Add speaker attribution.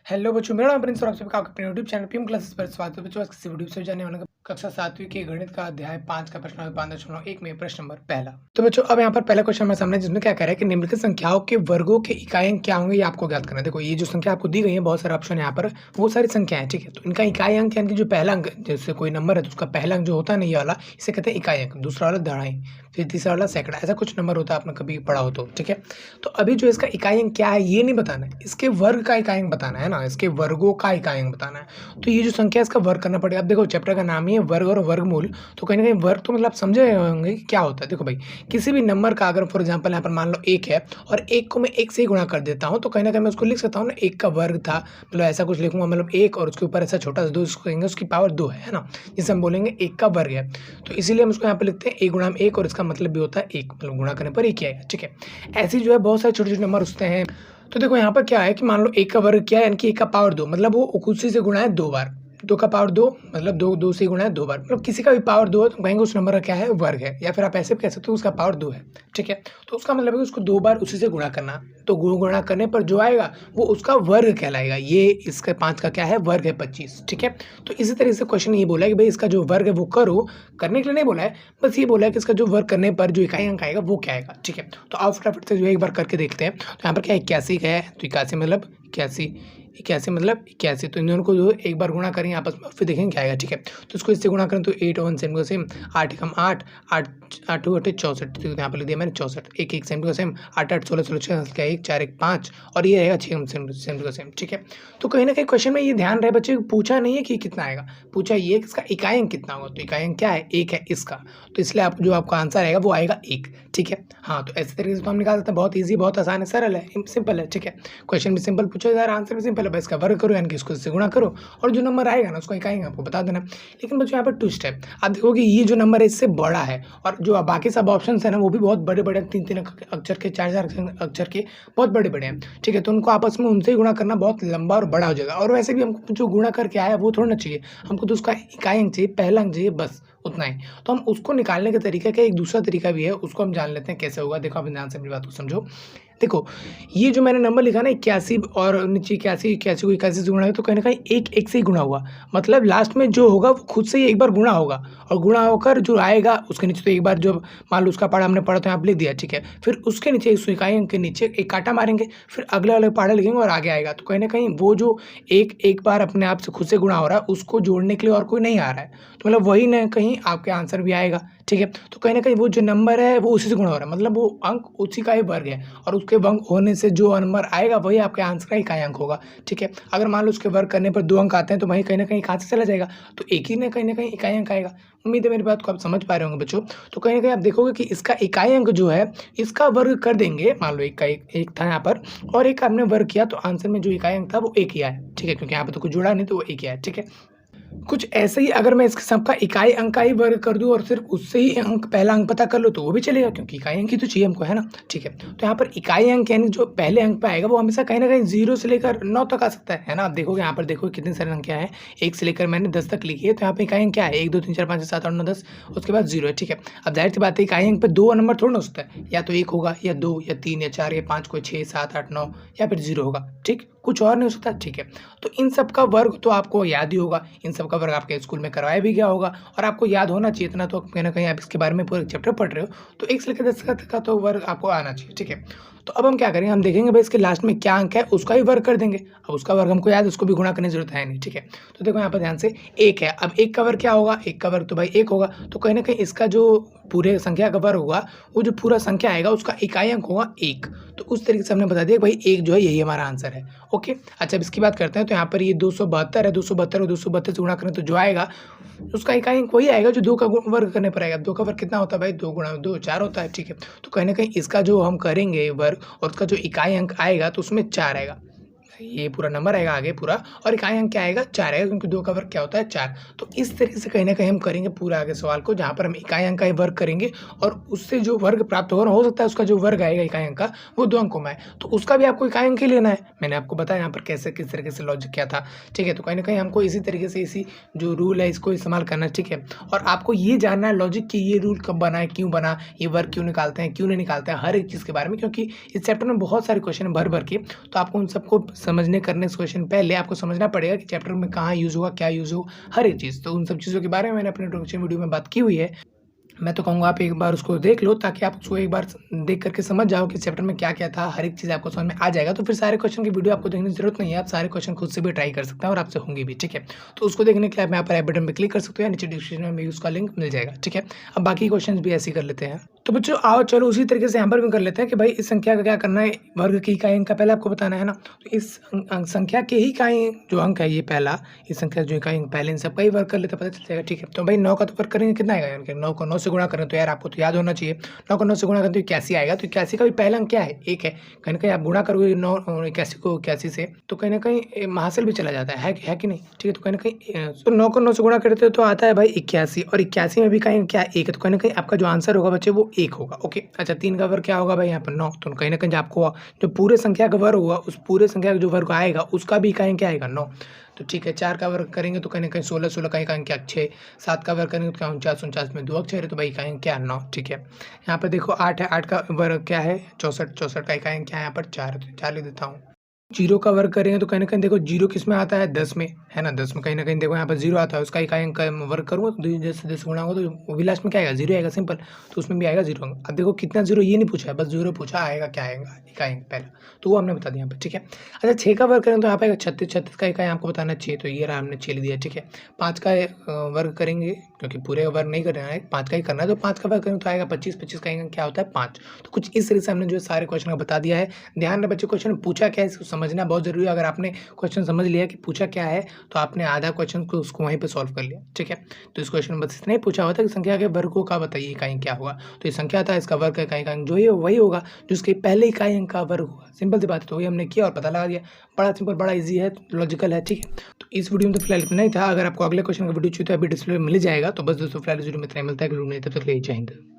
Speaker 1: Hello बच्चों, मेरा नाम प्रिंस और आप सभी का आपके अपने यूट्यूब चैनल पीएम क्लासेस पर स्वागत है। बच्चों, आज किसी वीडियो से जाने वाले कक्षा 7वीं के गणित का अध्याय 5 का प्रश्न 5.1 में प्रश्न नंबर पहला। तो बच्चों, अब यहाँ पर पहला क्वेश्चन हमारे सामने जिसमें क्या कह रहा है कि निम्नलिखित संख्याओं के वर्गों के इकाई अंक क्या होंगे, ये आपको ज्ञात करना है। देखो, ये जो संख्या आपको दी गई है, बहुत सारे ऑप्शन यहाँ पर, वो सारी संख्या है, ठीक है। तो इनका इकाई अंक यानी कि जो पहला अंक, जैसे कोई नंबर है तो उसका पहला अंक जो होता है ना, ये वाला, इसे कहते हैं इकाई अंक, दूसरा वाला दहाई, फिर तीसरा वाला सैकड़ा, ऐसा कुछ नंबर होता है, आपने कभी पढ़ा हो तो, ठीक है। तो अभी जो इसका इकाई अंक क्या है ये नहीं बताना है, इसके वर्ग का इकाई अंक बताना है ना, इसके वर्गों का इकाई अंक बताना है। तो ये जो संख्या है इसका वर्ग करना पड़ेगा। अब देखो, चैप्टर का नाम ही है वर्ग और वर्गमूल, तो कहीं ना कहीं वर्ग तो मतलब आप समझे होंगे कि क्या होता है। देखो भाई, किसी भी नंबर का अगर फॉर एग्जांपल यहाँ पर मान लो 1 है और 1 को मैं 1 से ही गुणा कर देता हूँ, तो कहीं ना कहीं मैं उसको लिख सकता हूँ ना, 1 का वर्ग था, मतलब ऐसा कुछ लिखूंगा, मतलब 1 और उसके ऊपर ऐसा छोटा सा 2, इसको कहेंगे उसकी पावर 2 है ना, जिसे हम बोलेंगे 1 का वर्ग है। तो इसीलिए हम उसको यहाँ पे लिखते हैं 1 गुणा 1, और इसका मतलब भी होता है 1, मतलब गुणा करने पर 1 ही आएगा, ठीक है। ऐसी जो है बहुत सारे छोटे छोटे नंबर होते हैं। तो देखो यहाँ पर क्या है कि मान लो 1 का वर्ग क्या है, यानी कि 1 का पावर 2, मतलब वो उसी से गुणा है 2 बार। 2 का पावर 2 मतलब 2 से गुणा है 2 बार, मतलब किसी का भी पावर 2 है तो कहेंगे उस नंबर का क्या है, वर्ग है, या फिर आप ऐसे भी कह सकते हो उसका पावर 2 है, ठीक है। तो उसका मतलब है कि उसको 2 बार उसी से गुणा करना, तो गुणा करने पर जो आएगा वो उसका वर्ग कहलाएगा। ये इसका 5 का क्या है, वर्ग है 25, ठीक है। तो इसी तरीके से क्वेश्चन ये बोला है कि भाई इसका जो वर्ग है वो करो, करने के लिए नहीं बोला है, बस ये बोला है कि इसका जो वर्ग करने पर जो इकाई अंक आएगा वो क्या आएगा, ठीक है। तो आप फटाफट से जो है एक बार करके देखते हैं। तो यहाँ पर क्या 81 का है, तो 81 मतलब 81, 81 मतलब 81, तो इन दोनों को जो एक बार गुणा करेंगे आपस में, फिर देखेंगे क्या आएगा, ठीक है। तो इसको इससे गुणा करें तो 8 और 1 सेम का सेम, 8 एकम 8, 8 8 8 64, तो यहाँ पर लिख दिया मैंने 64, 1 1 सेम का सेम, 8 8 16 16 6 का 1 4 1 5, और ये रहेगा 6 सेम का सेम, ठीक है। तो कहीं ना कहीं क्वेश्चन में ये ध्यान रहे बच्चे, पूछा नहीं है कि कितना आएगा, पूछा ये कि इसका इकाई अंक कितना होगा। तो इकाई अंक क्या है, 1 है इसका, तो इसलिए आप जो आपका आंसर आएगा वो आएगा 1, ठीक है। हाँ, तो ऐसे तरीके से तो हम निकाल सकते हैं, बहुत ईजी, बहुत आसान है, सरल है, सिंपल है, ठीक है। क्वेश्चन भी सिंपल पूछा जा रहा है, आंसर भी सिंपल है, बस इसका वर्ग करो यानी कि इसको इससे गुणा करो, और जो नंबर आएगा ना उसको इकाई आपको बता देना। लेकिन बच्चों यहाँ पर ट्विस्ट है, आप देखोगे ये जो नंबर है इससे बड़ा है, और जो बाकी सब ऑप्शन है ना वो भी बहुत बड़े बड़े, 3 3 अक्षर के, 4 4 अक्षर के, बहुत बड़े बड़े हैं, ठीक है। तो उनको आपस में उनसे ही गुणा करना बहुत लंबा और बड़ा हो जाएगा, और वैसे भी हमको जो गुणा करके आया वो थोड़ा ना चाहिए, हमको तो उसका इकाई अंक चाहिए, पहला अंक चाहिए, बस उतना ही। तो हम उसको निकालने का तरीका क्या, एक दूसरा तरीका भी है, उसको हम जान लेते हैं कैसे होगा। देखो, आप ध्यान से मेरी बात को समझो। देखो, ये जो मैंने नंबर लिखा ना 81 और नीचे 81 81 को 81 से गुणा है, तो कहीं ना कहीं 1 1 से ही गुणा हुआ, मतलब लास्ट में जो होगा वो खुद से ही एक बार गुणा होगा, और गुणा होकर जो आएगा उसके नीचे तो एक बार जो मान लो उसका पहाड़ा हमने पढ़ा तो यहाँ पे लिख दिया, ठीक है। फिर उसके नीचे इस इकाई अंक के नीचे एक कांटा मारेंगे, फिर अगले वाले पहाड़ा लिखेंगे और आगे आएगा। तो कहीं ना कहीं वो जो एक बार अपने आप से खुद से गुणा हो रहा है उसको जोड़ने के लिए और कोई नहीं आ रहा है, तो मतलब वही ना कहीं आपके आंसर भी आएगा, ठीक है। तो कहीं ना कहीं वो जो नंबर है वो उसी से गुणा हो रहा है, मतलब वो अंक उसी का ही वर्ग है, और उसके वर्ग होने से जो नंबर आएगा वही आपके आंसर का इकाई अंक होगा, ठीक है। अगर मान लो उसके वर्ग करने पर 2 अंक आते हैं तो वहीं कहीं ना कहीं कहाँ से चला जाएगा, तो एक ही ने कहीं ना कहीं इकाई अंक आएगा। उम्मीद है मेरी बात को आप समझ पा रहे होंगे बच्चों। तो कहीं ना कहीं आप देखोगे कि इसका इकाई अंक जो है इसका वर्ग कर देंगे, मान लो एक का एक था यहाँ पर, और एक आपने वर्ग किया तो आंसर में जो इकाई अंक था वो 1 ही आया, ठीक है, क्योंकि यहाँ पर तो कुछ जुड़ा नहीं तो वो 1 ही आया, ठीक है। कुछ ऐसे ही अगर मैं इसके सबका इकाई अंक का ही वर्ग कर दूँ और सिर्फ उससे ही अंक, पहला अंक पता कर लो तो वो भी चलेगा, क्योंकि इकाई अंक ही तो चाहिए हमको, है ना, ठीक है। तो यहाँ पर इकाई अंक यानी जो पहले अंक पे आएगा वो हमेशा कहीं ना कहीं 0 से लेकर 9 तक आ सकता है ना। आप देखोगे यहाँ पर, देखो कितने सारे अंक क्या है, 1 से लेकर मैंने 10 तक लिखी है, तो यहाँ पे इकाई अंक क्या है, 1 2 3 4 5 6 7 8 9 10, उसके बाद 0 है, ठीक है। अब जाहिर सी बात है इकाई अंक पे 2 नंबर थोड़ा ना हो सकता है, या तो 1 होगा या 2 या 3 या 4 या 5, कोई 6 7 8 9, या फिर 0 होगा, ठीक, कुछ और नहीं हो सकता, ठीक है। तो इन सब का वर्ग तो आपको याद ही होगा, इन सब का वर्ग आपके स्कूल में करवाया भी गया होगा, और आपको याद होना चाहिए इतना, तो कहीं ना कहीं आप इसके बारे में पूरे चैप्टर पढ़ रहे हो, तो 1 से लेकर 10 तक का तो वर्ग आपको आना चाहिए, ठीक है। तो अब हम क्या करेंगे, हम देखेंगे भाई इसके लास्ट में क्या अंक है उसका ही वर्ग कर देंगे। अब उसका वर्ग हमको याद है, उसको भी गुणा करने की जरूरत है नहीं, ठीक है। तो देखो यहाँ पर ध्यान से 1 है, अब 1 का वर्ग क्या होगा, 1 का वर्ग तो भाई 1 होगा, तो कहीं ना कहीं इसका जो पूरे संख्या का वर्ग होगा, वो जो पूरा संख्या आएगा उसका इकाई अंक होगा 1। तो उस तरीके से हमने बता दिया भाई 1 जो है यही हमारा आंसर है, ओके। अच्छा, अब इसकी बात करते हैं, तो यहाँ पर ये 272 है, 272 और 272 से गुणा करें तो जो आएगा उसका इकाई अंक वही आएगा जो 2 का वर्ग करने पर आएगा। 2 का वर्ग कितना होता है भाई, 2 गुणा 2 4 होता है, ठीक है। तो कहीं ना कहीं इसका जो हम करेंगे वर्ग और उसका जो इकाई अंक आएगा तो उसमें 4 आएगा, ये पूरा नंबर आएगा आगे पूरा, और इकाई अंक क्या आएगा, 4 आएगा, क्योंकि 2 का वर्ग क्या होता है 4। तो इस तरीके से कहीं ना कहीं हम करेंगे पूरा आगे सवाल को, जहाँ पर हम इकाई अंक का ही वर्ग करेंगे, और उससे जो वर्ग प्राप्त होगा हो सकता है उसका जो वर्ग आएगा इकाई अंक का वो 2 अंकों में आए, तो उसका भी आपको इकाई अंक ही लेना है। मैंने आपको बताया यहाँ पर कैसे किस तरीके से लॉजिक क्या था, ठीक है। तो कहीं ना कहीं हमको इसी तरीके से इसी जो रूल है इसको इस्तेमाल करना है, ठीक है। और आपको ये जानना है लॉजिक कि ये रूल कब बना है, क्यों बना, ये वर्ग क्यों निकालते हैं, क्यों नहीं निकालते हैं, हर एक चीज़ के बारे में, क्योंकि इस चैप्टर में बहुत सारे क्वेश्चन भर भर के, तो आपको उन सबको समझने करने इस क्वेश्चन पहले आपको समझना पड़ेगा कि चैप्टर में कहाँ यूज़ होगा, क्या यूज़ होगा, हर एक चीज़। तो उन सब चीज़ों के बारे में मैंने अपने इंट्रोडक्शन वीडियो में बात की हुई है। मैं तो कहूँगा आप एक बार उसको देख लो, ताकि आप उसको एक बार देख करके समझ जाओ कि चैप्टर में क्या-क्या था, हर एक चीज़ आपको समझ में आ जाएगा। तो फिर सारे क्वेश्चन की वीडियो आपको देखने की ज़रूरत नहीं है, आप सारे क्वेश्चन खुद से भी ट्राई कर सकते हैं और आपसे होंगे भी, ठीक है। तो उसको देखने के लिए आप यहाँ पर आई बटन पे क्लिक कर सकते हो या नीचे डिस्क्रिप्शन में भी उसका लिंक मिल जाएगा, ठीक है। अब बाकी क्वेश्चन भी ऐसे ही कर लेते हैं। तो बच्चों आओ चलो उसी तरीके से यहाँ पर भी कर लेते हैं कि भाई इस संख्या का क्या करना है, वर्ग की इकाई अंक का पहले आपको बताना है ना। तो इस संख्या के ही इकाई जो अंक है ये पहला, इस संख्या जो इकाई अंक पहले इन सबका ही वर्ग कर लेते हैं, पता चल जाएगा, ठीक है। तो भाई 9 का तो वर्ग करेंगे कितना आएगा, यानी कि 9 को 9 से गुणा करें तो यार आपको तो याद होना चाहिए, 9 को 9 से गुणा करें तो 81 आएगा। तो 81 का भी पहला अंक क्या है, 1 है। कहीं न कहीं आप गुणा करोगे 9 81 को 81 से, तो कहीं न कहीं महासल भी चला जाता है कि नहीं, ठीक है। तो कहीं न कहीं तो 9 को 9 से गुणा करते हो तो आता है भाई 81, और 81 में भी कहीं क्या 1 है, तो कहीं न कहीं आपका जो आंसर होगा बच्चे वो 1 होगा, ओके। अच्छा 3 का वर्ग क्या होगा भाई यहाँ पर 9, तो कहीं न कहीं जो आपको जो पूरे संख्या का वर्ग होगा, उस पूरे संख्या का जो वर्ग आएगा उसका भी इकाई क्या आएगा 9। तो ठीक है, 4 का वर्ग करेंगे तो कहीं न कहीं 16, 16 का इकाई क्या 6, 7 का वर्ग करेंगे तो क्या 49, 49 में 2 अक्षर है तो भाई इकाई क्या 9, ठीक है। यहाँ पे देखो 8 है, 8 का वर्ग क्या है 64, 64 का इकाई क्या है यहाँ पर 4 है, तो 4 लिख देता हूँ। 0 का वर्ग करेंगे तो कहीं न कहीं देखो 0 किस में आता है 10 में, है ना। 10 में कहीं न कहीं देखो यहाँ पर 0 आता है, उसका इकाई अंक का वर्ग करूँगा तो जैसे 10 गुणा होगा तो वो भी लास्ट में क्या आएगा 0 आएगा, सिंपल। तो उसमें भी आएगा 0 अंक। अब देखो कितना 0 ये नहीं पूछा है, बस 0 पूछा आएगा क्या आएगा इकाई अंक पहला, तो वो हमने बता दिया यहाँ पे, ठीक है। अच्छा 6 का वर्ग करेंगे तो यहाँ पे आएगा 36, 36 का इकाई आपको बताना है 6, तो ये रहा हमने 6 लिख दिया, ठीक है। 5 का वर्ग करेंगे क्योंकि पूरे का वर्ग नहीं करना है, 5 का ही करना है, तो 5 का वर्ग करेंगे तो आएगा 25, 25 का अंक क्या होता है 5। तो कुछ इस तरह से हमने जो सारे क्वेश्चन का बता दिया है। ध्यान रहे बच्चों क्वेश्चन पूछा क्या है इसको समझना बहुत ज़रूरी है। अगर आपने क्वेश्चन समझ लिया कि पूछा क्या है तो आपने आधा क्वेश्चन को उसको वहीं पे सॉल्व कर लिया, ठीक है। तो इस क्वेश्चन में बस इतना ही पूछा हुआ था कि संख्या के वर्ग को का बताइए इकाई क्या हुआ, तो ये संख्या था इसका वर्ग का इकाई अंक जो है वही होगा जो उसके पहले इकाई अंक का वर्ग होगा। सिंपल सी बात है, तो वही हमने किया और पता लगा दिया। बड़ा सिंपल, बड़ा ईजी है, लॉजिकल है, ठीक है। तो इस वीडियो में तो फिलहाल इतना ही था। अगर आपको अगले क्वेश्चन का वीडियो चाहिए तो अभी डिस्प्ले में मिल जाएगा। तो बस दोस्तों फिलहाल इस वीडियो में इतना ही, मिलता है कि वीडियो में, तब तक के लिए जय हिंद।